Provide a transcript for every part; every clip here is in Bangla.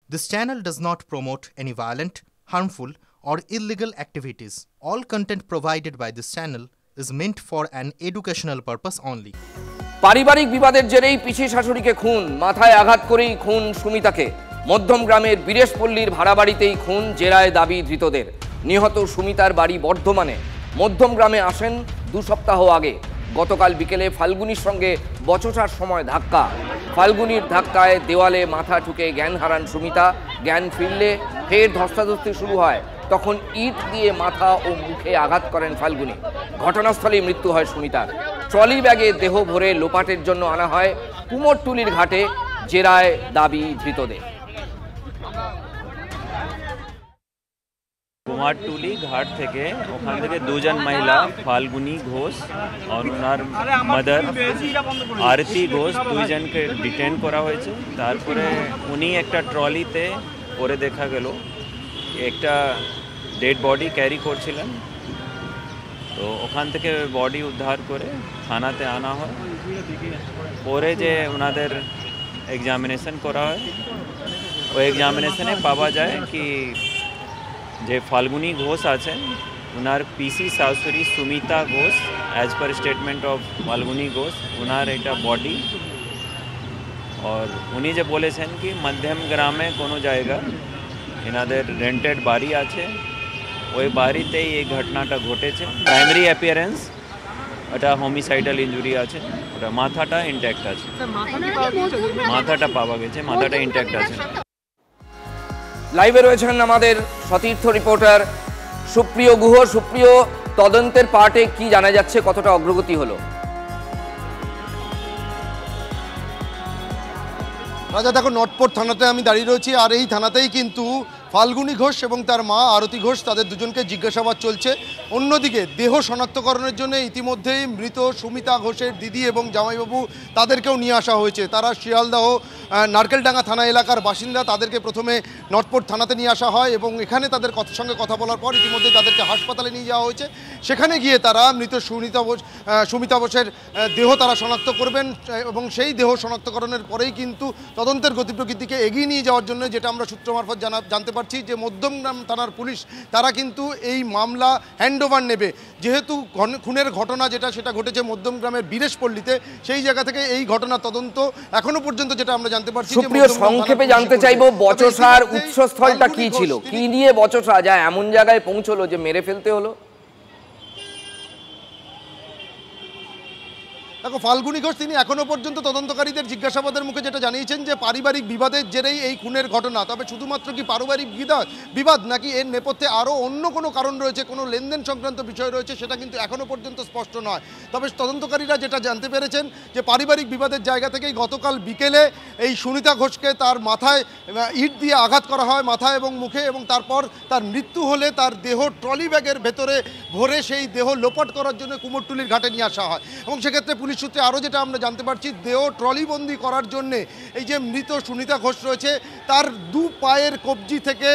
This channel does not promote any violent, harmful, or illegal activities. All content provided by this channel is meant for an educational purpose only. পারিবারিক বিবাদের জেরেই পিসি শাশুড়িকে খুন, মাথায় আঘাত করেই খুন সুমিতাকে। মধ্যম গ্রামের বীরেশপল্লীর ভাড়া বাড়িতেই খুন, জেরায় দাবি ধৃতদের। নিহত সুমিতার বাড়ি বর্ধমানে। মধ্যম গ্রামে আসেন 2 সপ্তাহ আগে। গতকাল বিকেলে ফাল্গুনির সঙ্গে বচসার সময় ধাক্কা। ফাল্গুনির ধাক্কায় দেওয়ালে মাথা ঠুকে জ্ঞান হারান সুমিতা। জ্ঞান ফিরলে ফের ধস্তাধস্তি শুরু হয়। তখন ইট দিয়ে মাথা ও মুখে আঘাত করেন ফাল্গুনি। ঘটনাস্থলেই মৃত্যু হয় সুমিতার। ট্রলি ব্যাগে দেহ ভরে লোপাটের জন্য আনা হয় কুমোরটুলির ঘাটে, জেরায় দাবি ধৃতদের। কুমারটুলি ঘাট থেকে ওখান থেকে 2 জন মহিলা ফাল্গুনি ঘোষ আর ওনার মাদার আরতি ঘোষ 2 জনকে ডিটেন করা হয়েছে। তারপরে উনি একটা ট্রলিতে পরে দেখা গেল একটা ডেড বডি ক্যারি করছিলেন, তো ওখান থেকে বডি উদ্ধার করে থানাতে আনা হয়। পরে যে ওনাদের এক্সামিনেশন করা হয়, ওই এক্সামিনেশনে পাওয়া যায় কি যে ফাল্গুনি ঘোষ আছেন ওনার পিসি শাশুড়ি Sumita Ghosh, as per statement of Falguni Ghosh, ওনার এটা বডি। আর উনি যে বলেছেন কি মধ্যম গ্রামে কোনো জায়গা এনাদের রেন্টেড বাড়ি আছে, ওই বাড়িতেই এই ঘটনাটা ঘটেছে। প্রাইমারি অ্যাপিয়ারেন্স এটা হোমিসাইডাল ইঞ্জুরি আছে, ওটা মাথাটা ইনট্যাক্ট আছে, মাথাটা পাওয়া গেছে, মাথাটা ইনট্যাক্ট আছে। লাইভে রয়েছেন আমাদের সতীর্থ রিপোর্টার সুপ্রিয় গুহ। সুপ্রিয়, তদন্তের পার্টে কি জানা যাচ্ছে, কতটা অগ্রগতি হলো? রাজা দেখো, নটপট থানাতে আমি দাঁড়িয়ে রয়েছি, আর এই থানাতেই কিন্তু ফাল্গুনি ঘোষ এবং তার মা আরতি ঘোষ, তাদের দুজনকে জিজ্ঞাসাবাদ চলছে। অন্যদিকে দেহ শনাক্তকরণের জন্য ইতিমধ্যেই মৃত সুমিতা ঘোষের দিদি এবং জামাইবাবু তাদেরকেও নিয়ে আসা হয়েছে। তারা শিয়ালদাহ নারকেলডাঙ্গা থানা এলাকার বাসিন্দা। তাদেরকে প্রথমে নটপট থানাতে নিয়ে আসা হয় এবং এখানে তাদের সঙ্গে কথা বলার পর ইতিমধ্যেই তাদেরকে হাসপাতালে নিয়ে যাওয়া হয়েছে। সেখানে গিয়ে তারা মৃত সুমিতা ঘোষের দেহ তারা শনাক্ত করবেন এবং সেই দেহ শনাক্তকরণের পরেই কিন্তু তদন্তের গতিপ্রকৃতিকে এগিয়ে নিয়ে যাওয়ার জন্য, যেটা আমরা সূত্র মারফত জানতে পারছি যে মধ্যমগ্রাম থানার পুলিশ তারা কিন্তু এই মামলা হ্যান্ডওভার নেবে। যেহেতু খুনের ঘটনা সেটা ঘটেছে মধ্যমগ্রামের বীরেশপল্লীতে, সেই জায়গা থেকে এই ঘটনার তদন্ত এখনো পর্যন্ত যেটা আমরা জানতে পারছি। সুপ্রিয়, সংক্ষেপে জানতে চাইবো বচসার উৎসস্থলটা কি ছিল, কি নিয়ে বচসা যা এমন জায়গায় পৌঁছলো যে মেরে ফেলতে হলো? দেখো, ফাল্গুনি ঘোষ তিনি এখনো পর্যন্ত তদন্তকারীদের জিজ্ঞাসাবাদের মুখে যেটা জানিয়েছেন যে পারিবারিক বিবাদের জেরেই এই খুনের ঘটনা। তবে শুধুমাত্র কি পারিবারিক বিবাদ নাকি এর নেপথ্যে আরও অন্য কোনো কারণ রয়েছে, কোনো লেনদেন সংক্রান্ত বিষয় রয়েছে, সেটা কিন্তু এখনো পর্যন্ত স্পষ্ট নয়। তবে তদন্তকারীরা যেটা জানতে পেরেছেন যে পারিবারিক বিবাদের জায়গা থেকেই গতকাল বিকেলে এই সুমিতা ঘোষকে তার মাথায় ইট দিয়ে আঘাত করা হয়, মাথায় এবং মুখে, এবং তারপর তার মৃত্যু হলে তার দেহ ট্রলি ব্যাগের ভেতরে ভরে সেই দেহ লোপাট করার জন্য কুমোরটুলির ঘাটে নিয়ে আসা হয়। এবং সেক্ষেত্রে পুলিশ সূত্রে আরও যেটা আমরা জানতে পারছি, দেহ ট্রলিবন্দি করার জন্যে এই যে মৃত সুমিতা ঘোষ রয়েছে তার 2 পায়ের কবজি থেকে,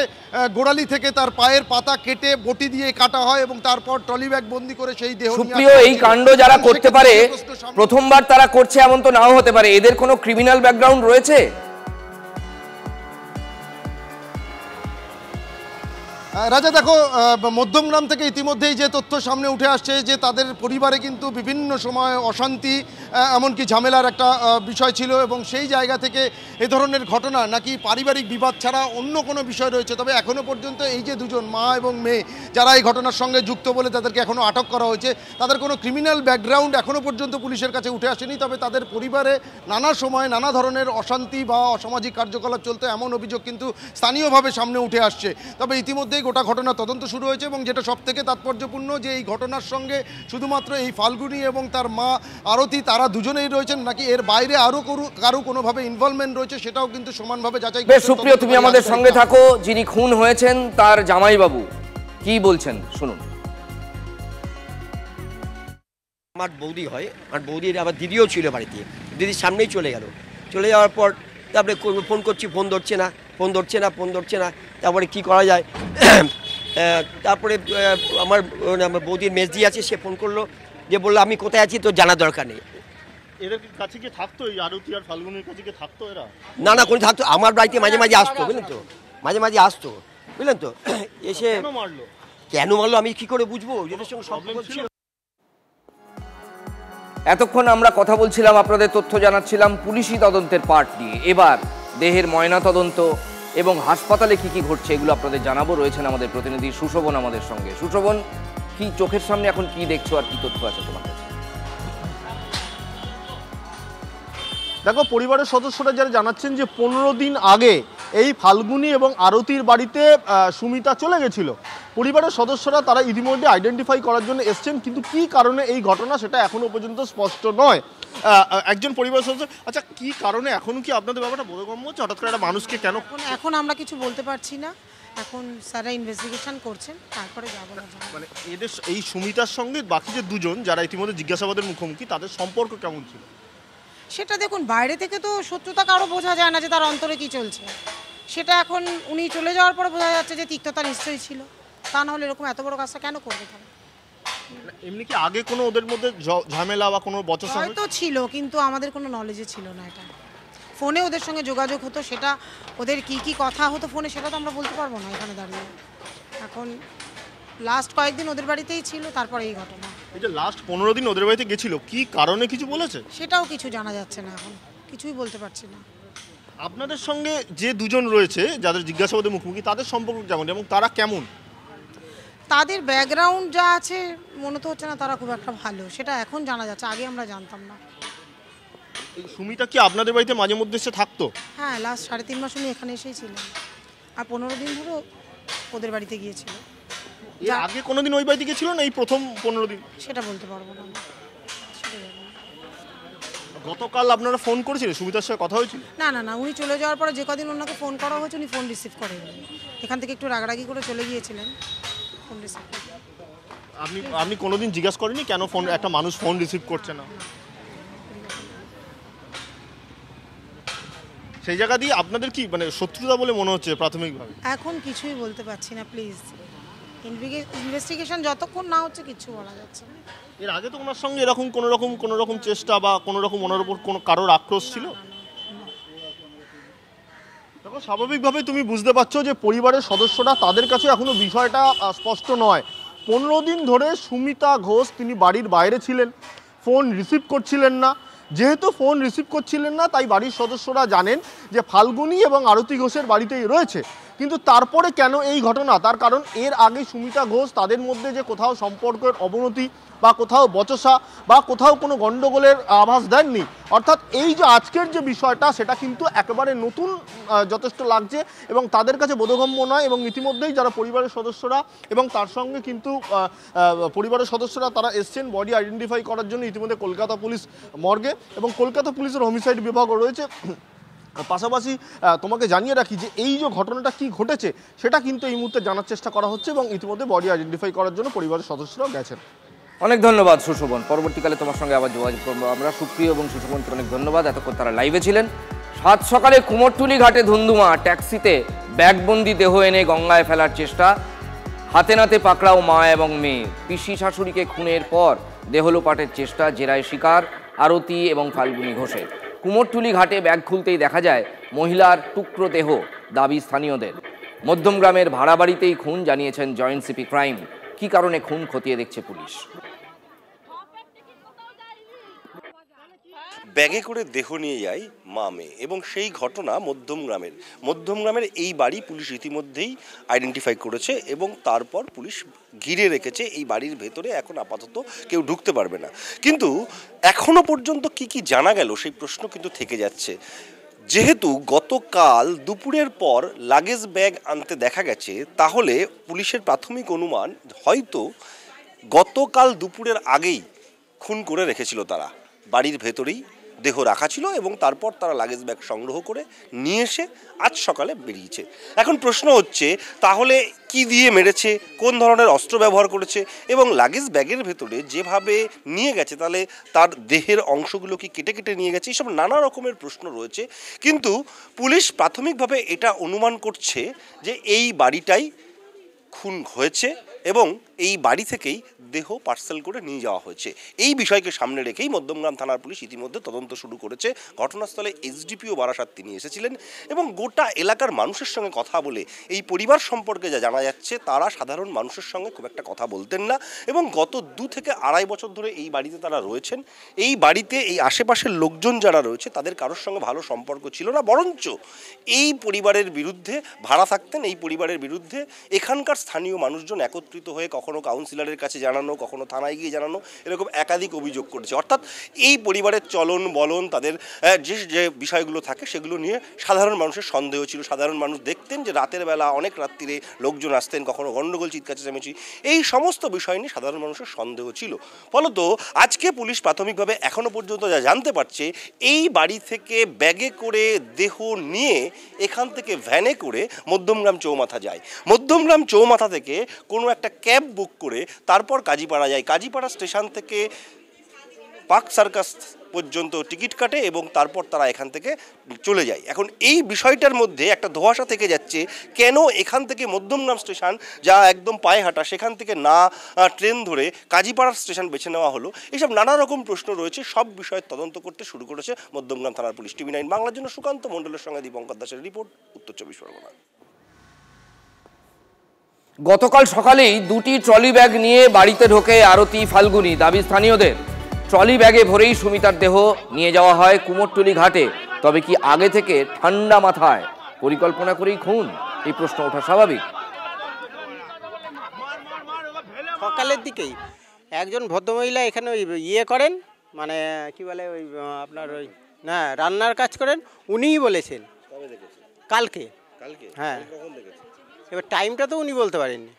গোড়ালি থেকে তার পায়ের পাতা কেটে বটি দিয়ে কাটা হয় এবং তারপর ট্রলি ব্যাগ বন্দি করে সেই দেহ। সুপ্রিয়, এই কাণ্ড যারা করতে পারে, প্রথমবার তারা করছে এমন তো নাও হতে পারে, এদের কোনো ক্রিমিনাল ব্যাকগ্রাউন্ড রয়েছে? রাজা দেখো, মধ্যমগ্রাম থেকে ইতিমধ্যেই যে তথ্য সামনে উঠে আসছে যে তাদের পরিবারে কিন্তু বিভিন্ন সময় অশান্তি, এমনকি ঝামেলার একটা বিষয় ছিল, এবং সেই জায়গা থেকে এ ধরনের ঘটনা নাকি পারিবারিক বিবাদ ছাড়া অন্য কোনো বিষয় রয়েছে। তবে এখনও পর্যন্ত এই যে 2 জন মা এবং মেয়ে যারা এই ঘটনার সঙ্গে যুক্ত বলে তাদেরকে এখনও আটক করা হয়েছে, তাদের কোনো ক্রিমিনাল ব্যাকগ্রাউন্ড এখনও পর্যন্ত পুলিশের কাছে উঠে আসেনি। তবে তাদের পরিবারে নানা সময় নানা ধরনের অশান্তি বা অসামাজিক কার্যকলাপ চলতো, এমন অভিযোগ কিন্তু স্থানীয়ভাবে সামনে উঠে আসছে। তবে ইতিমধ্যেই গোটা ঘটনার তদন্ত শুরু হয়েছে এবং যেটা সবথেকে তাৎপর্যপূর্ণ যে এই ঘটনার সঙ্গে শুধুমাত্র এই ফাল্গুনি এবং তার মা আরতি তারা দুজনেই রয়েছেন নাকি এর বাইরে আরও কারো কোনোভাবে ইনভলভমেন্ট রয়েছে, সেটাও কিন্তু সমানভাবে যাচাই। বেশ সুপ্রিয়, তুমি আমাদের সঙ্গে থাকো। যিনি খুন হয়েছেন তার জামাইবাবু কি বলছেন শুনুন। আমার বৌদি হয়, আমার বৌদির আবার দিদিও ছিল বাড়িতে, দিদির সামনেই চলে যাওয়ার পর তারপরে ফোন করছি, ফোন ধরছে না। তারপরে কি করা যায়, তারপরে আমার বৌদির মেজদি আছে, সে ফোন করলো, যে বললো আমি কোথায় আছি তো জানার দরকার নেই। এদের কাছে কি থাকতো, এই আরতি আর ফাল্গুনির কাছে কি থাকতো এরা? না না, কোন থাকতো, আমার বাড়িতে মাঝে মাঝে আসতো, বুঝলেন তো, মাঝে মাঝে আসতো, বুঝলেন তো। এসে কেন মারলো আমি কি করে বুঝবো, এদের সঙ্গে সম্পর্ক ছিল। এতক্ষণ আমরা কথা বলছিলাম, আপনাদের তথ্য জানাচ্ছিলাম পুলিশি তদন্তের পার্ট নিয়ে। এবার দেহের ময়না তদন্ত এবং হাসপাতালে কি কি ঘটছে এগুলো আপনাদের জানাবো। রয়েছেন আমাদের প্রতিনিধি সুশোভন আমাদের সঙ্গে। সুশোভন, কি চোখের সামনে এখন কি দেখছো আর কি তথ্য আছে তোমার কাছে? দেখো, পরিবারের সদস্যরা যারা জানাচ্ছেন যে 15 দিন আগে এই ফাল্গুনি এবং আরতির বাড়িতে সুমিতা চলে গেছিল। পরিবারের সদস্যরা তারা ইতিমধ্যে আইডেন্টিফাই করার জন্য এসছেন, কিন্তু কি কারণে এই ঘটনা সেটা এখনো পর্যন্ত স্পষ্ট নয়। একজন পরিবারের সদস্য, আচ্ছা কি কারণে, এখনো কি আপনাদের ব্যাপারটা বোধগম্য হচ্ছে হঠাৎ করে একটা মানুষকে কেন? এখন আমরা কিছু বলতে পারছি না, এখন স্যারা ইনভেস্টিগেশন করছেন, তারপরে যাবো না। মানে এদের এই সুমিতার সঙ্গে বাকি যে দুজন যারা ইতিমধ্যে জিজ্ঞাসাবাদের মুখোমুখি, তাদের সম্পর্ক কেমন ছিল সেটা দেখুন, বাইরে থেকে তো শত্রুতা কারো বোঝা যায় না যে তার অন্তরে কি চলছে। সেটা এখন উনি চলে যাওয়ার পরে বোঝা যাচ্ছে যে তিক্ততা নিশ্চয়ই ছিল, তা না হলে এরকম এত বড় কাজটা কেন করবে তারা? এমনি কি আগে কোনো ওদের মধ্যে ঝামেলা বা কোনো বচসা হয়তো ছিল, কিন্তু আমাদের কোনো নলেজে ছিল না। এটা ফোনে ওদের সঙ্গে যোগাযোগ হতো, সেটা ওদের কি কি কথা হতো ফোনে সেটা তো আমরা বলতে পারবো না এখানে দাঁড়িয়ে। এখন লাস্ট কয়েকদিন ওদের বাড়িতেই ছিল, তারপরে এই ঘটনা। এই যে লাস্ট 15 দিন ওদের বাড়িতে গেছিল, কি কারণে কিছু বলেছে? সেটাও কিছু জানা যাচ্ছে না, এখন কিছুই বলতে পারছি না। আপনাদের সঙ্গে যে দুজন রয়েছে যাদের জিজ্ঞাসাবাদের মুখোমুখি, তাদের সম্পর্ক কেমন এবং তারা কেমন? তাদের ব্যাকগ্রাউন্ড যা আছে মনে তো হচ্ছে না তারা খুব একটা ভালো, সেটা এখন জানা যাচ্ছে, আগে আমরা জানতাম না। এই সুমিতা কি আপনাদের বাড়িতে মাঝে মধ্যে এসে থাকতো? হ্যাঁ, লাস্ট 3.5 মাস উনি এখানে এসেই ছিলেন, আর 15 দিন ধরে ওদের বাড়িতে গিয়েছিল। এর আগে কোনোদিন ওই বাড়িতে গিয়েছিল না এই প্রথম 15 দিন? সেটা বলতে পারবো না। গতকাল আপনারা ফোন করেছিলেন, সুমিতার সাথে কথা হয়েছিল? না না না, উনি চলে যাওয়ার পরে যে কদিন ওনাকে ফোন করা হয়েছে উনি ফোন রিসিভ করেননি, এখান থেকে একটু রাগারাগি করে চলে গিয়েছিলেন, ফোন রিসিভ করেন। আপনি কোনোদিন জিজ্ঞাসা করেননি কেন ফোন, একটা মানুষ ফোন রিসিভ করছে না? সেই জায়গা দিয়ে আপনাদের কি মানে শত্রুতা বলে মনে হচ্ছে প্রাথমিকভাবে? এখন কিছুই বলতে পারছি না, প্লিজ। ইনভেস্টিগেশন যতক্ষণ না হচ্ছে কিছু বলা যাচ্ছে না। এর আগে তো ওনার সঙ্গে এরকম কোনো রকম চেষ্টা বা কোনো রকম ওনার উপর কোনো কারোর আক্রোশ ছিল? দেখো, স্বাভাবিকভাবে তুমি বুঝতে পারছো যে পরিবারের সদস্যরা তাদের কাছে এখনো বিষয়টা স্পষ্ট নয়। 15 দিন ধরে সুমিতা ঘোষ তিনি বাড়ির বাইরে ছিলেন, ফোন রিসিভ করছিলেন না। যেহেতু ফোন রিসিভ করছিলেন না, তাই বাড়ির সদস্যরা জানেন যে ফাল্গুনি এবং আরতি ঘোষের বাড়িতেই রয়েছে। কিন্তু তারপরে কেন এই ঘটনা, তার কারণ এর আগে সুমিতা ঘোষ তাদের মধ্যে যে কোথাও সম্পর্কের অবনতি বা কোথাও বচসা বা কোথাও কোনো গণ্ডগোলের আভাস দেননি। অর্থাৎ এই যে আজকের যে বিষয়টা সেটা কিন্তু একেবারে নতুন যথেষ্ট লাগছে এবং তাদের কাছে বোধগম্য নয়। এবং ইতিমধ্যেই যারা পরিবারের সদস্যরা এবং তার সঙ্গে কিন্তু পরিবারের সদস্যরা তারা এসছেন বডি আইডেন্টিফাই করার জন্য ইতিমধ্যে কলকাতা পুলিশ মর্গে, এবং কলকাতা পুলিশের হোমিসাইড বিভাগও রয়েছে। পাশাপাশি তোমাকে জানিয়ে রাখি যে এই যে ঘটনাটা কি ঘটেছে সেটা কিন্তু এই মুহূর্তে জানার চেষ্টা করা হচ্ছে এবং ইতিমধ্যে বডি আইডেন্টিফাই করার জন্য পরিবারের সদস্যরাও গেছেন। অনেক ধন্যবাদ সুশোভন, পরবর্তীকালে তোমার সঙ্গে আবার যোগাযোগ করবো আমরা। সুপ্রিয় এবং সুশোভনকে অনেক ধন্যবাদ, এতক্ষণ তারা লাইভে ছিলেন। সাত সকালে কুমোরটুলি ঘাটে ধুন্ধুমা, ট্যাক্সিতে ব্যাগবন্দি দেহ এনে গঙ্গায় ফেলার চেষ্টা, হাতে নাতে পাকড়াও মা এবং মেয়ে। পিসি শাশুড়িকে খুনের পর দেহ লোপাটের চেষ্টা, জেরায় শিকার আরতি এবং ফাল্গুনি ঘোষের। কুমোরটুলি ঘাটে ব্যাগ খুলতেই দেখা যায় মহিলার টুকরো দেহ, দাবি স্থানীয়দের। মধ্যমগ্রামের ভাড়া বাড়িতেই খুন, জানিয়েছেন জয়েন্ট সিপি ক্রাইম। কি কারণে খুন খতিয়ে দেখছে পুলিশ। ব্যাগে করে দেহ নিয়ে যায় মা মেয়ে, এবং সেই ঘটনা মধ্যমগ্রামের এই বাড়ি পুলিশ ইতিমধ্যেই আইডেন্টিফাই করেছে এবং তারপর পুলিশ ঘিরে রেখেছে এই বাড়ির ভেতরে। এখন আপাতত কেউ ঢুকতে পারবে না, কিন্তু এখনো পর্যন্ত কি জানা গেল সেই প্রশ্ন কিন্তু থেকে যাচ্ছে। যেহেতু গতকাল দুপুরের পর লাগেজ ব্যাগ আনতে দেখা গেছে, তাহলে পুলিশের প্রাথমিক অনুমান হয়তো গতকাল দুপুরের আগেই খুন করে রেখেছিল তারা। বাড়ির ভেতরেই দেহ রাখা ছিল এবং তারপর তারা লাগেজ ব্যাগ সংগ্রহ করে নিয়ে এসে আজ সকালে বেরিয়েছে। এখন প্রশ্ন হচ্ছে, তাহলে কি দিয়ে মেরেছে, কোন ধরনের অস্ত্র ব্যবহার করেছে, এবং লাগেজ ব্যাগের ভেতরে যেভাবে নিয়ে গেছে তাহলে তার দেহের অংশগুলো কি কেটে কেটে নিয়ে গেছে, এইসব নানা রকমের প্রশ্ন রয়েছে। কিন্তু পুলিশ প্রাথমিকভাবে এটা অনুমান করছে যে এই বাড়িটাই খুন হয়েছে এবং এই বাড়ি থেকেই দেহ পার্সেল করে নিয়ে যাওয়া হয়েছে। এই বিষয়কে সামনে রেখেই মধ্যমগ্রাম থানার পুলিশ ইতিমধ্যে তদন্ত শুরু করেছে। ঘটনাস্থলে এসডিপিও বারাসাত তিনি এসেছিলেন এবং গোটা এলাকার মানুষের সঙ্গে কথা বলে এই পরিবার সম্পর্কে যা জানা যাচ্ছে, তারা সাধারণ মানুষের সঙ্গে খুব একটা কথা বলতেন না এবং গত 2 থেকে আড়াই বছর ধরে এই বাড়িতে তারা রয়েছেন। এই বাড়িতে এই আশেপাশের লোকজন যারা রয়েছে তাদের কারোর সঙ্গে ভালো সম্পর্ক ছিল না, বরঞ্চ এই পরিবারের বিরুদ্ধে ভাড়া থাকতেন। এই পরিবারের বিরুদ্ধে এখানকার স্থানীয় মানুষজন একত্রিত হয়ে কখনো কাউন্সিলরের কাছে জানানো, কখনো থানায় গিয়ে জানানো, এরকম একাধিক অভিযোগ করেছে। অর্থাৎ এই পরিবারের চলন বলন, তাদের যে বিষয়গুলো থাকে সেগুলো নিয়ে সাধারণ মানুষের সন্দেহ ছিল। সাধারণ মানুষ দেখতেন যে রাতের বেলা অনেক রাত্রিরে লোকজন আসতেন, কখনো গণ্ডগোল, চিৎকার চেঁচামেচি, এই সমস্ত বিষয় নিয়ে সাধারণ মানুষের সন্দেহ ছিল। ফলত আজকে পুলিশ প্রাথমিকভাবে এখনো পর্যন্ত যা জানতে পারছে, এই বাড়ি থেকে ব্যাগে করে দেহ নিয়ে এখান থেকে ভ্যানে করে মধ্যমগ্রাম চৌমাথা যায়। মধ্যমগ্রাম চৌমাথা থেকে কোনো একটা ক্যাব বুক করে তারপর কাজীপাড়া যায়। কাজীপাড়া স্টেশন থেকে পার্ক সার্কাস পর্যন্ত টিকিট কাটে এবং তারপর তারা এখান থেকে চলে যায়। এখন এই বিষয়টার মধ্যে একটা ধোঁয়াশা থেকে যাচ্ছে, কেন এখান থেকে মধ্যমগ্রাম স্টেশন যা একদম পায়ে হাঁটা, সেখান থেকে না ট্রেন ধরে কাজীপাড়ার স্টেশন বেছে নেওয়া হলো। এইসব নানা রকম প্রশ্ন রয়েছে। সব বিষয়ে তদন্ত করতে শুরু করেছে মধ্যমগ্রাম থানার পুলিশ। TV9 বাংলার জন্য সুকান্ত মণ্ডলের সঙ্গে দীপঙ্কর দাসের রিপোর্ট, উত্তর 24 পরগনা। গতকাল সকালেই 2টি ট্রলি ব্যাগ নিয়ে বাড়িতে ঢোকে আরতি ফাল্গুনী। দাবি স্থানীয়দের, ট্রলি ব্যাগে ভরেই সুমিতার দেহ নিয়ে যাওয়া হয় কুমোরটুলি ঘাটে। তবে কি আগে থেকে ঠান্ডা মাথায় পরিকল্পনা করেই খুন? এই প্রশ্ন ওঠা স্বাভাবিক। সকালের দিকেই একজন ভদ্রমহিলা এখানে ওই ইয়ে করেন, মানে কি বলে ওই আপনার ওই না রান্নার কাজ করেন, উনিই বলেছেন কালকে। হ্যাঁ, এবার টাইমটা তো উনি বলতে পারেননি।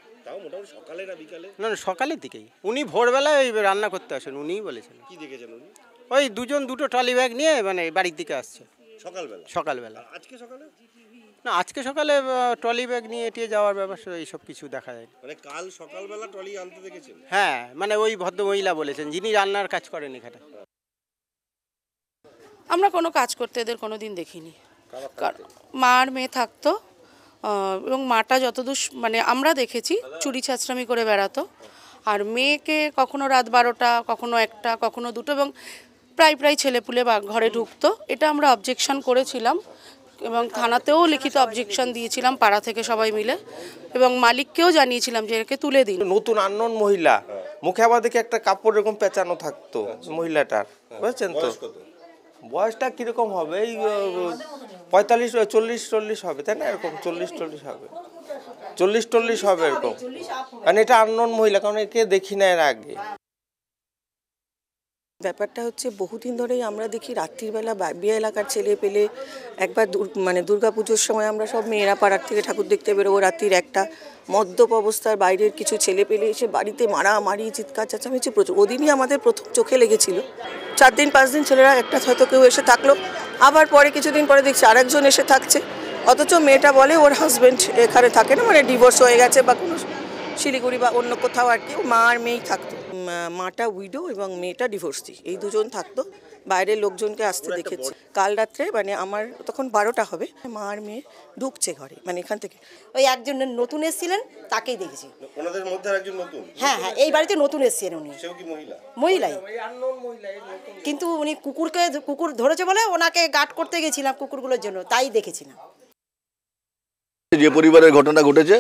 না না, সকালের দিকেই উনি ভোরবেলায় ওই রান্না করতে আসেন, উনিই বলেছেন। কি দেখেছেন উনি? ওই দুটো ট্রলি ব্যাগ নিয়ে মানে বাড়ির দিকে আসছে সকালবেলা। আজকে সকালে না, আজকে সকালে ট্রলি ব্যাগ নিয়ে এটিয়ে যাওয়ার ব্যবস্থা এইসব কিছু দেখা যায়। মানে কাল সকালবেলা ট্রলি আনতে দেখেছেন? হ্যাঁ, মানে ওই ভদ্রমহিলা বলেছেন যিনি রান্নার কাজ করেন এখানে। আমরা কোনো কাজ করতে এদের কোনো দিন দেখিনি। মা আর মেয়ে থাকতো এবং মাটা যতদূর মানে আমরা দেখেছি চুরি ছাঁচড়ামি করে বেড়াতো, আর মেয়েকে কখনো রাত 12টা, কখনো 1টা, কখনো 2টো এবং প্রায় ছেলেপুলে ঘরে ঢুকতো। এটা আমরা অবজেকশন করেছিলাম এবং থানাতেও লিখিত অবজেকশন দিয়েছিলাম পাড়া থেকে সবাই মিলে, এবং মালিককেও জানিয়েছিলাম যে একে তুলে দিন। নতুন আননোন মহিলা, মুখে আবার দেখে একটা কাপড় এরকম পেঁচানো থাকতো মহিলাটার, বুঝছেন তো? বয়সটা কিরকম হবে? এই 45-40 হবে, তাই না? এরকম 40 হবে, 40 হবে এরকম। কারণ এটা আননোন মহিলা, কারণ একে দেখি না এর আগে। ব্যাপারটা হচ্ছে বহুদিন ধরেই আমরা দেখি রাত্রিবেলা বিয়ে এলাকার ছেলে পেলে একবার মানে দুর্গাপুজোর সময় আমরা সব মেয়েরা পাড়ার থেকে ঠাকুর দেখতে বেরোবো, রাত্রির 1টা মদ্যপ অবস্থার বাইরের কিছু ছেলে পেলে এসে বাড়িতে মারামারি, চিৎকার চেঁচামেচি প্রচুর। ওদিনই আমাদের প্রথম চোখে লেগেছিল। 4 দিন 5 দিন ছেলেরা একটা হয়তো কেউ এসে থাকলো, আবার পরে কিছুদিন পরে দেখছি আরেকজন এসে থাকছে, অথচ মেয়েটা বলে ওর হাজব্যান্ড এখানে থাকে না, মানে ডিভোর্স হয়ে গেছে বা কোনো শিলিগুড়ি বা অন্য কোথাও আর কি। মা আর মেয়েই থাকতো, মাটা উইডো এবং মেয়েটা ডিভোর্সি, এই দুজন থাকতো। বাইরের লোকজনকে আসতে দেখেছি কাল রাত্রে, মানে আমার তখন 12টা হবে, মা আর মেয়ে ঢুকছে ঘরে, মানে এখান থেকে ওই একজন নতুন এসেছিলেন তাকেই দেখেছি। ওনাদের মধ্যে একজন নতুন? হ্যাঁ, এই বাড়িতে নতুন এসেছিলেন উনি। সেও কি মহিলা? মহিলাই, কিন্তু উনি কুকুর ধরেছে বলে ওনাকে গার্ড করতে গেছিলাম কুকুরগুলোর জন্য, তাই দেখেছিলাম। যে পরিবারের ঘটনা ঘটেছে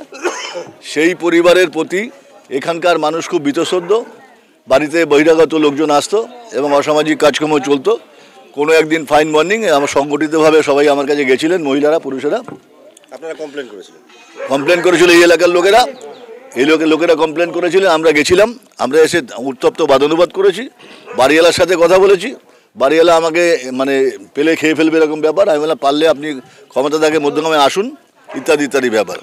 সেই পরিবারের প্রতি এখানকার মানুষ খুব বীতশ্রদ্ধ। বাড়িতে বহিরাগত লোকজন আসতো এবং অসামাজিক কাজকর্ম চলতো। কোনো একদিন ফাইন মর্নিং আমার সংগঠিতভাবে সবাই আমার কাছে গেছিলেন, মহিলারা পুরুষেরা। আপনারা কমপ্লেন করেছিলেন? কমপ্লেন করেছিল এই এলাকার লোকেরা, লোকেরা কমপ্লেন করেছিলেন। আমরা গেছিলাম, আমরা এসে উত্তপ্ত বাদানুবাদ করেছি, বাড়িওয়ালার সাথে কথা বলেছি। বাড়িওয়ালা আমাকে মানে পেলে খেয়ে ফেলবে এরকম ব্যাপার। আমি বললাম পারলে আপনি ক্ষমতা থাকে মধ্যগ্রামে আসুন, ইত্যাদি ইত্যাদি ব্যাপার।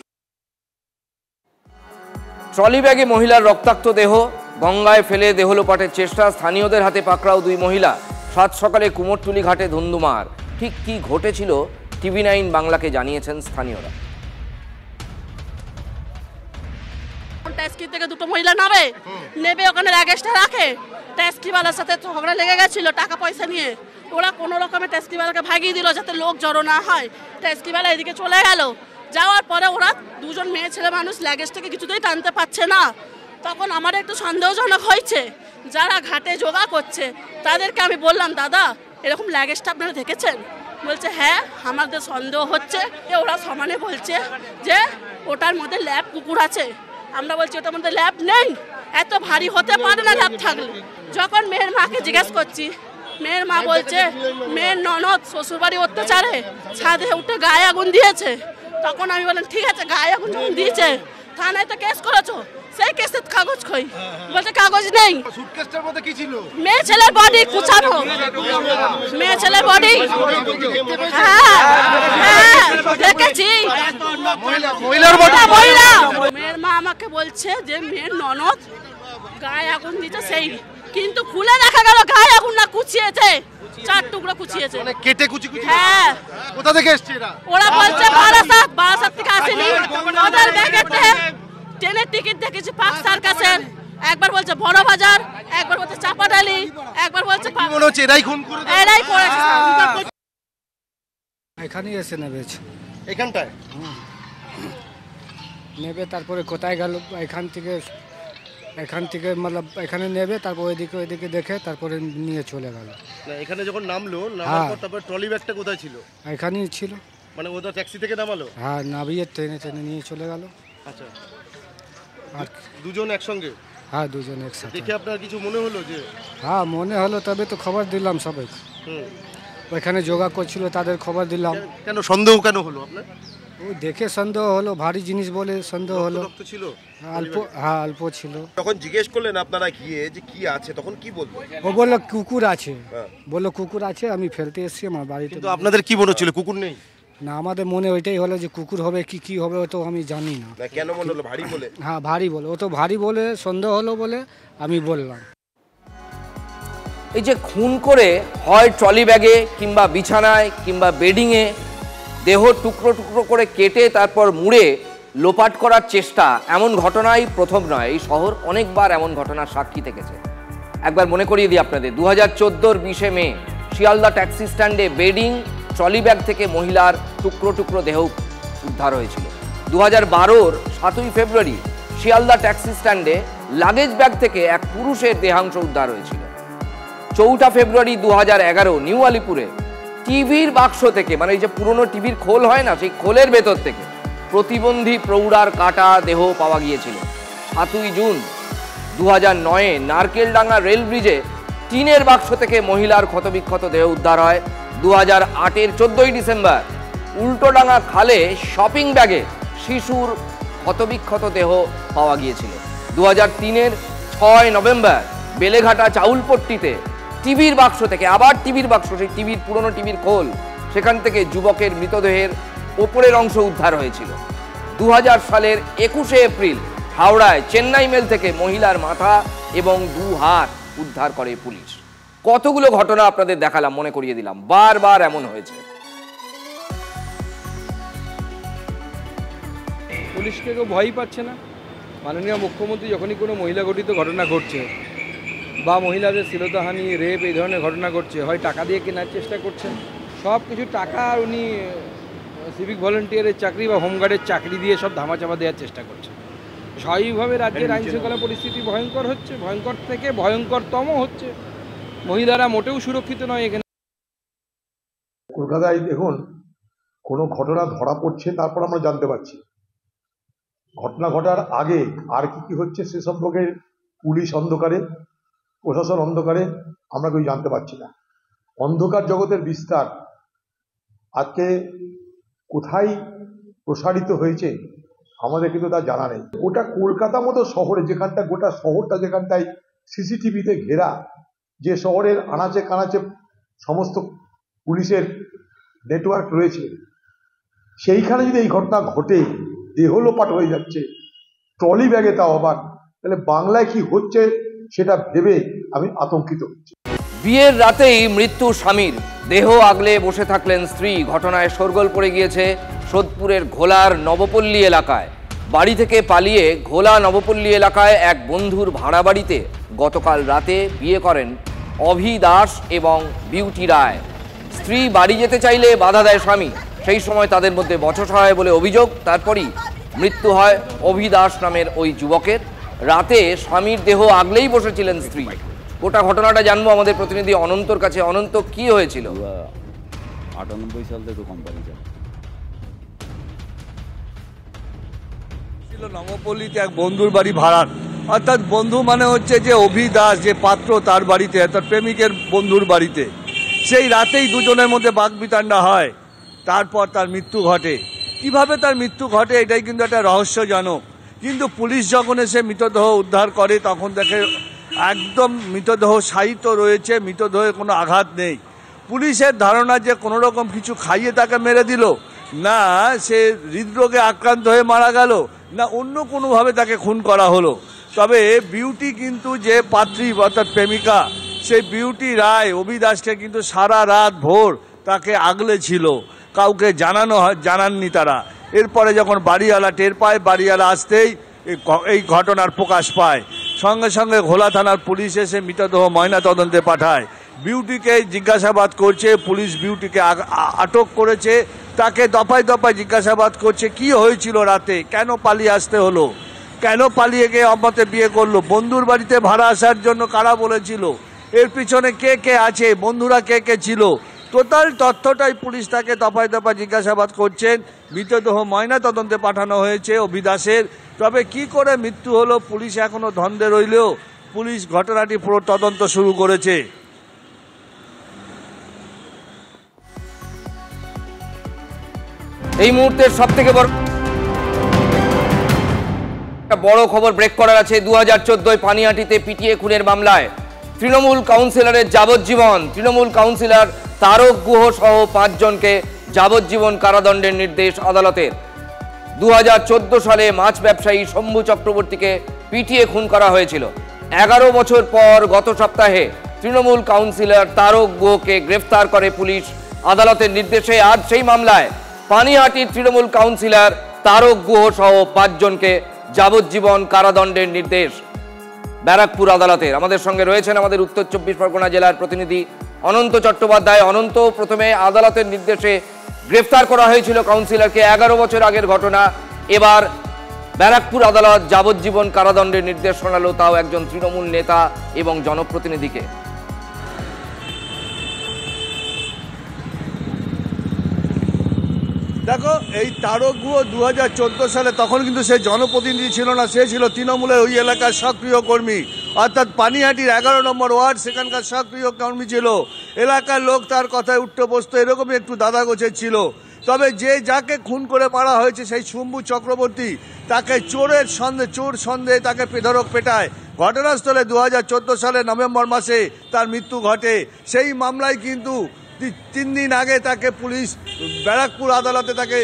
ট্রলি ব্যাগে মহিলার রক্তাক্ত দেহ গঙ্গায় ফেলে দেহ লোপাটের চেষ্টা। স্থানীয়দের হাতে পাকড়াও 2 মহিলা। 7 সকালে কুমোরটুলি ঘাটে ধুন্ধুমার। ঠিক কি ঘটেছিল TV9 বাংলাকে জানিয়েছেন স্থানীয়রা। ট্যাক্সি থেকে 2টো মহিলা নেবে ওখানে লাগেজটা রাখে, ট্যাক্সিওয়ালার সাথে ঝগড়া লেগে গেছিল টাকা পয়সা নিয়ে। ওরা কোনো রকমের ট্যাক্সিওয়ালাকে ভাগিয়ে দিল যাতে লোক জড়ো না হয়। ট্যাক্সিওয়ালা এদিকে চলে গেল, যাওয়ার পরে ওরা দুজন মেয়ে ছেলে মানুষ লাগেজটাকে কিছুতেই টানতে পারছে না। তখন আমার একটু সন্দেহজনক হয়েছে, যারা ঘাটে যোগা করছে তাদেরকে আমি বললাম, দাদা এরকম লাগেজটা আপনারা দেখেছেন? বলছে হ্যাঁ, আমাদের সন্দেহ হচ্ছে। ওরা সমানে বলছে যে ওটার মধ্যে ল্যাব কুকুর আছে। আমরা বলছি ওটার মধ্যে ল্যাব নেই, এত ভারী হতে পারে না ল্যাব থাকলে। যখন মেয়ের মাকে জিজ্ঞেস করছি, মেয়ের মা বলছে মেয়ের ননদ শ্বশুরবাড়ি অত্যাচারে ছাদে উঠে গায়ে আগুন দিয়েছে। তখন আমি বললাম ঠিক আছে, গায়ে আগুন যখন দিয়েছে থানায় তো কেস করেছো, সেই কেসের কাগজ কই? বলছে কাগজ নেই। সুটকেসটার মধ্যে কি ছিল? মেয়ে ছেলের বডি কুচানো, মেয়ে ছেলের বডি। হ্যাঁ হ্যাঁ দেখেছি, মহিলার বডি। মেয়ের মা আমাকে বলছে যে মেয়ের ননদ গায়ে আগুন দিতে, সেই কিন্তু খুলে দেখা গেল গায়ে আগুন না, কুচিয়েছে, 4 টুকরো কুচিয়েছে, মানে কেটে কুচি কুচি। হ্যাঁ। কোথা থেকে এসছে এরা? ওরা বলছে বারাসাত থেকে আসেনি, ওদের ব্যাগেতে ট্রেনের টিকিট দেখেছি পার্ক সার্কাসের, একবার বলছে বড় বাজার, একবার বলছে চাপাডালি, একবার বলছে মনে হচ্ছে এরাই খুন করে দেয়। এরাই করেছে। এখানেই এসে নেবেছে, এখানটায় নেবে, তারপরে কোথায় গেল এখান থেকে মতলব এখানে নেবে, তারপর ওইদিকে দেখে তারপরে নিয়ে চলে গেল। না এখানে যখন নামলো, নামার পর তারপর ট্রলি ব্যাগটা কোথায় ছিল? এখানেই ছিল। মানে ওটা ট্যাক্সি থেকে নামালো? হ্যাঁ, নামিয়ে ট্রেনে নিয়ে চলে গেল। আচ্ছা, আর দুজন একসঙ্গে? হ্যাঁ, দুজন একসাথে। দেখে আপনার কিছু মনে হলো যে? হ্যাঁ মনে হলো, তবে তো খবর দিলাম সবাইকে। ওইখানে যোগা করছিল তাদের খবর দিলাম। কেন সন্দেহ কেন হলো আপনার? ওই দেখে সন্দেহ হলো, ভারী জিনিস বলে সন্দেহ হলো। ছিল অল্প ছিল। তখন জিজ্ঞেস করলেন আপনারা গিয়ে যে কি আছে, তখন কি বলবো? ও বললো কুকুর আছে, বললো কুকুর আছে, আমি ফেলতে এসেছি আমার বাড়িতে। কিন্তু আপনাদের কি মনে হচ্ছিল কুকুর নেই? না, আমাদের মনে ওইটাই হলো যে কুকুর হবে কি হবে, ও তো আমি জানি না। কেন মনে হলো? ভারী বলে? হ্যাঁ ভারী বলে, ও তো ভারী বলে সন্দেহ হলো বলে আমি বললাম। এই যে খুন করে হয় ট্রলি ব্যাগে কিংবা বিছানায় কিংবা বেডিংয়ে দেহ টুকরো টুকরো করে কেটে তারপর মুড়ে লোপাট করার চেষ্টা, এমন ঘটনাই প্রথম নয়। এই শহর অনেকবার এমন ঘটনার সাক্ষী থেকেছে। একবার মনে করিয়ে দিই আপনাদের, 2014-র 20 মে শিয়ালদা ট্যাক্সি স্ট্যান্ডে বেডিং ট্রলি ব্যাগ থেকে মহিলার টুকরো টুকরো দেহ উদ্ধার হয়েছিল। 2012-র 7ই ফেব্রুয়ারি শিয়ালদা ট্যাক্সি স্ট্যান্ডে লাগেজ ব্যাগ থেকে এক পুরুষের দেহাংশ উদ্ধার হয়েছিল। 4 ফেব্রুয়ারি 2011 নিউ আলিপুরে টিভির বাক্স থেকে, মানে এই যে পুরনো টিভির খোল হয় না, সেই খোলের ভেতর থেকে প্রতিবন্ধী প্রৌঢ়ার কাটা দেহ পাওয়া গিয়েছিল। 7ই জুন 2009-এ নারকেলডাঙ্গা রেল ব্রিজে টিনের বাক্স থেকে মহিলার ক্ষতবিক্ষত দেহ উদ্ধার হয়। 2008-এর 14ই ডিসেম্বর উল্টোডাঙ্গা খালে শপিং ব্যাগে শিশুর ক্ষতবিক্ষত দেহ পাওয়া গিয়েছিল। 2003-এর 6 নভেম্বর বেলেঘাটা চাউলপট্টিতে টিভির বাক্স থেকে, আবার টিভির বাক্স, সেই টিভির পুরনো টিভির খোল, সেখান থেকে যুবকের মৃতদেহের ওপরের অংশ উদ্ধার হয়েছিল। 2000 সালের 21শে এপ্রিল হাওড়ায় চেন্নাই মেল থেকে মহিলার মাথা এবং 2 হাত উদ্ধার করে পুলিশ। কতগুলো ঘটনা আপনাদের দেখালাম, মনে করিয়ে দিলাম, বারবার এমন হয়েছে। পুলিশকে কেউ ভয়ই পাচ্ছে না। মাননীয় মুখ্যমন্ত্রী যখনই কোনো মহিলা ঘটিত ঘটনা ঘটছে বা মহিলাদের শ্লীলতাহানি, রেপ, এই ধরনের ঘটনা ঘটছে, হয় টাকা দিয়ে কেনার চেষ্টা করছেন, সব কিছু টাকা আর উনি সিভিক ভলেন্টিয়ারের চাকরি বা হোমগার্ডের চাকরি দিয়ে সব ধামাচাপা দেওয়ার চেষ্টা করছেন। স্বাভাবিকভাবে রাজ্যের আইন শৃঙ্খলা পরিস্থিতি ভয়ঙ্কর হচ্ছে, ভয়ঙ্কর থেকে ভয়ঙ্করতম হচ্ছে। মহিলারা মোটেও সুরক্ষিত নয় এখানে। কলকাতায় দেখুন, কোনো ঘটনা ধরা পড়ছে, তারপর আমরা জানতে পারছি। ঘটনা ঘটার আগে আর কি হচ্ছে সে সম্পর্কে পুলিশ অন্ধকারে, প্রশাসন অন্ধকারে, আমরা কেউ জানতে পারছি না। অন্ধকার জগতের বিস্তার আজকে কোথায় প্রসারিত হয়েছে আমাদের কিন্তু তা জানা নেই। গোটা কলকাতা মতো শহরে, যেখানটা গোটা শহরটা যেখানটায় সিসিটিভিতে ঘেরা, যে শহরের আনাচে কানাচে সমস্ত পুলিশের নেটওয়ার্ক রয়েছে, সেইখানে যদি এই ঘটনা ঘটে, দেহ লোপাট হয়ে যাচ্ছে ট্রলি ব্যাগে, তাও আবার, তাহলে বাংলায় কি হচ্ছে সেটা ভেবে আমি আতঙ্কিত হচ্ছি। বিয়ের রাতেই মৃত্যু স্বামীর, দেহ আগলে বসে থাকলেন স্ত্রী। ঘটনায় শোরগোল পড়ে গিয়েছে সোদপুরের ঘোলার নবপল্লী এলাকায়। বাড়ি থেকে পালিয়ে ঘোলা নবপল্লী এলাকায় এক বন্ধুর ভাড়া বাড়িতে গতকাল রাতে বিয়ে করেন অভি দাস এবং বিউটি রায়। স্ত্রী বাড়ি যেতে চাইলে বাধা দেয় স্বামী। সেই সময় তাদের মধ্যে বচসা হয় বলে অভিযোগ। তারপরই মৃত্যু হয় অভি দাস নামের ওই যুবকের। রাতে স্বামীর দেহ আগলেই বসেছিলেন স্ত্রী। গোটা ঘটনাটা জানবো আমাদের প্রতিনিধি অনন্তর কাছে। অনন্ত, কি হয়েছিল? 98 সাল থেকে কোম্পানি ছিল নবপল্লীতে এক বন্ধুর বাড়ি ভাড়ার, অর্থাৎ বন্ধু মানে হচ্ছে যে অভি দাস যে পাত্র, তার বাড়িতে, অর্থাৎ প্রেমিকের বন্ধুর বাড়িতে। সেই রাতেই দুজনের মধ্যে বাকবিতণ্ডা হয়, তারপর তার মৃত্যু ঘটে। কিভাবে তার মৃত্যু ঘটে এটাই কিন্তু একটা রহস্যজনক। কিন্তু পুলিশ যখন এসে মৃতদেহ উদ্ধার করে তখন দেখে একদম মৃতদেহ শায়িত রয়েছে, মৃতদেহে কোনো আঘাত নেই। পুলিশের ধারণা যে কোনো রকম কিছু খাইয়ে তাকে মেরে দিল, না সে হৃদরোগে আক্রান্ত হয়ে মারা গেল, না অন্য কোনোভাবে তাকে খুন করা হলো। তবে বিউটি কিন্তু যে পাত্রী অর্থাৎ প্রেমিকা, সেই বিউটি রায় অভি দাসকে কিন্তু সারা রাত ভোর তাকে আগলে ছিল, কাউকে জানাননি তারা। এরপরে যখন বাড়িওয়ালা টের পায়, বাড়িওয়ালা আসতেই এই ঘটনার প্রকাশ পায়। সঙ্গে সঙ্গে ঘোলা থানার পুলিশ এসে মৃতদেহ ময়নাতদন্তে পাঠায়। বিউটিকে জিজ্ঞাসাবাদ করছে পুলিশ, বিউটিকে আটক করেছে, তাকে দফায় দফায় জিজ্ঞাসাবাদ করছে কি হয়েছিল রাতে, কেন পালিয়ে আসতে হলো, কেন পালিয়ে গিয়ে অমতে বিয়ে করলো, বন্ধুর বাড়িতে ভাড়া আসার জন্য কারা বলেছিল, এর পিছনে কে কে আছে, বন্ধুরা কে কে ছিল, টোটাল তথ্যটাই পুলিশ তাকে দফায় দফায় জিজ্ঞাসাবাদ করছেন। মৃতদেহ ময়নাতদন্তে পাঠানো হয়েছে অভি দাসের। তবে কি করে মৃত্যু হলো পুলিশ এখনো ধন্দে রইলেও পুলিশ ঘটনাটি পুরো তদন্ত শুরু করেছে। এই মুহূর্তের সব থেকে বড় খবর ব্রেক করার আছে। 2014 পানিহাটিতে পিটিয়ে খুনের মামলায় তৃণমূল কাউন্সিলরের যাবজ্জীবন। তৃণমূল কাউন্সিলর তারক গুহ সহ 5 জনকে যাবজ্জীবন কারাদণ্ডের নির্দেশ আদালতের। 2014 সালে মাছ ব্যবসায়ী শম্ভু চক্রবর্তীকে পিটিয়ে খুন করা হয়েছিল। 11 বছর পর গত সপ্তাহে তৃণমূল কাউন্সিলর তারক গুহকে গ্রেফতার করে পুলিশ আদালতের নির্দেশে। আজ সেই মামলায় পানিহাটির তৃণমূল কাউন্সিলর তারক গুহ সহ 5 জনকে যাবজ্জীবন কারাদণ্ডের নির্দেশ ব্যারাকপুর আদালতের। আমাদের সঙ্গে রয়েছেন আমাদের উত্তর 24 পরগনা জেলার প্রতিনিধি অনন্ত চট্টোপাধ্যায়। অনন্ত, প্রথমে আদালতের নির্দেশে গ্রেফতার করা হয়েছিল কাউন্সিলরকে, 11 বছর আগের ঘটনা। এবার ব্যারাকপুর আদালত যাবজ্জীবন কারাদণ্ডের নির্দেশ শোনালো, তাও একজন তৃণমূল নেতা এবং জনপ্রতিনিধিকে। দেখো, এই তারক গুহ 2014 সালে, তখন কিন্তু সে জনপ্রতিনিধি ছিল না, সে ছিল তৃণমূলের ওই এলাকার সক্রিয় কর্মী, অর্থাৎ পানিহাটির 11 নম্বর ওয়ার্ড, সেখানকার সক্রিয় কর্মী ছিল। এলাকার লোক তার কথায় উঠতে বসতো, এরকমই একটু দাদা গোছের ছিল। তবে যে যাকে খুন করে মারা হয়েছে সেই শম্ভু চক্রবর্তী, তাকে চোর সন্দেহে তাকে বেধড়ক পেটায়। ঘটনাস্থলে 2014 সালে নভেম্বর মাসে তার মৃত্যু ঘটে। সেই মামলায় কিন্তু 3 দিন আগে তাকে পুলিশ ব্যারাকপুর আদালতে তাকে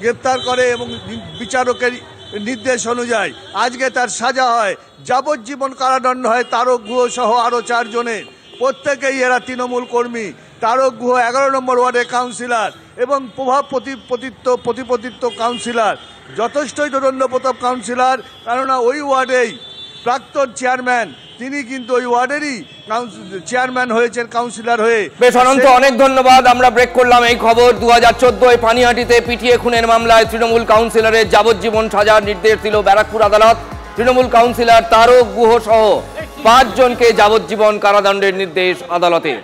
গ্রেপ্তার করে এবং বিচারকের নির্দেশ অনুযায়ী আজকে তার সাজা হয়, যাবজ্জীবন কারাদণ্ড হয় তারক গুহ সহ আরও 4 জনের। প্রত্যেকেই এরা তৃণমূল কর্মী। তারক গুহ 11 নম্বর ওয়ার্ডের কাউন্সিলর এবং প্রভাব প্রতিপত্তিত্ব কাউন্সিলর, যথেষ্টই দোদণ্ডপ্রতাপ কাউন্সিলর, কেননা ওই ওয়ার্ডেই প্রাক্তন চেয়ারম্যান, তিনি কিন্তু ওই ওয়ার্ডেরই চেয়ারম্যান হয়েছেন কাউন্সিলর হয়ে। বেশ অনন্ত, অনেক ধন্যবাদ। আমরা ব্রেক করলাম এই খবর। 2014 পানিহাটিতে পিটিয়ে খুনের মামলায় তৃণমূল কাউন্সিলরের যাবজ্জীবন সাজার নির্দেশ দিল ব্যারাকপুর আদালত। তৃণমূল কাউন্সিলর তারক গুহ সহ 5 জনকে যাবজ্জীবন কারাদণ্ডের নির্দেশ আদালতের।